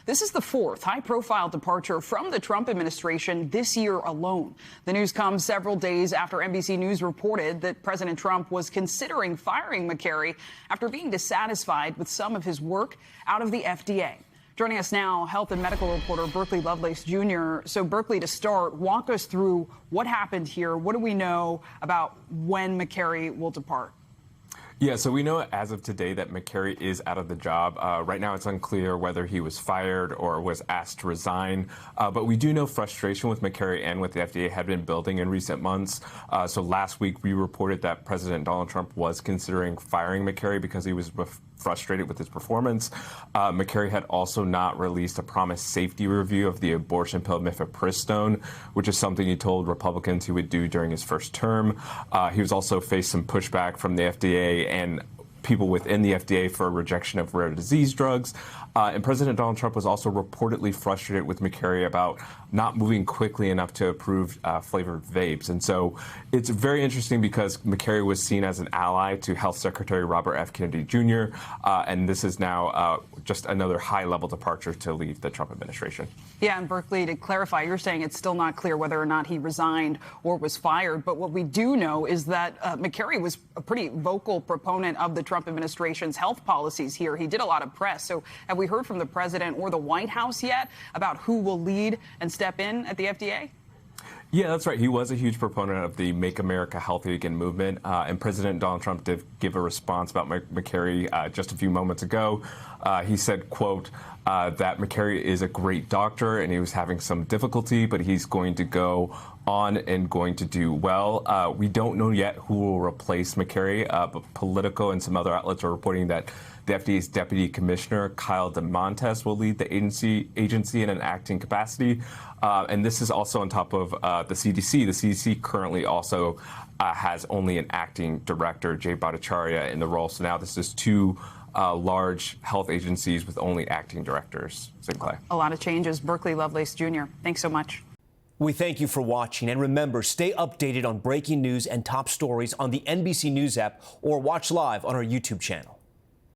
This is the fourth high-profile departure from the Trump administration this year alone. The news comes several days after NBC News reported that President Trump was considering firing Makary after being dissatisfied with some of his work out of the FDA. Joining us now, health and medical reporter Berkeley Lovelace Jr. So, Berkeley, to start, walk us through what happened here. What do we know about when Makary will depart? Yeah, so we know as of today that Makary is out of the job. Right now, it's unclear whether he was fired or was asked to resign. But we do know frustration with Makary and with the FDA had been building in recent months. So last week, we reported that President Donald Trump was considering firing Makary because he was frustrated with his performance. Makary had also not released a promised safety review of the abortion pill mifepristone, which is something he told Republicans he would do during his first term. He was also faced some pushback from the FDA and people within the FDA for rejection of rare disease drugs. And President Donald Trump was also reportedly frustrated with Makary about not moving quickly enough to approve flavored vapes. And so it's very interesting because Makary was seen as an ally to Health Secretary Robert F. Kennedy Jr. And this is now just another high-level departure to leave the Trump administration. Yeah, and Berkeley, to clarify, you're saying it's still not clear whether or not he resigned or was fired. But what we do know is that Makary was a pretty vocal proponent of the Trump administration's health policies here. He did a lot of press. So have we heard from the president or the White House yet about who will lead and step in at the FDA? Yeah, that's right. He was a huge proponent of the Make America Healthy Again movement. And President Donald Trump did give a response about Makary just a few moments ago. He said, quote, that Makary is a great doctor and he was having some difficulty, but he's going to go on and going to do well. We don't know yet who will replace Makary, but Politico and some other outlets are reporting that the FDA's Deputy Commissioner, Kyle DeMontes, will lead the agency in an acting capacity. And this is also on top of the CDC. The CDC currently also has only an acting director, Jay Bhattacharya, in the role. So now this is two large health agencies with only acting directors. Sinclair. A lot of changes. Berkeley Lovelace Jr., thanks so much. We thank you for watching. And remember, stay updated on breaking news and top stories on the NBC News app or watch live on our YouTube channel.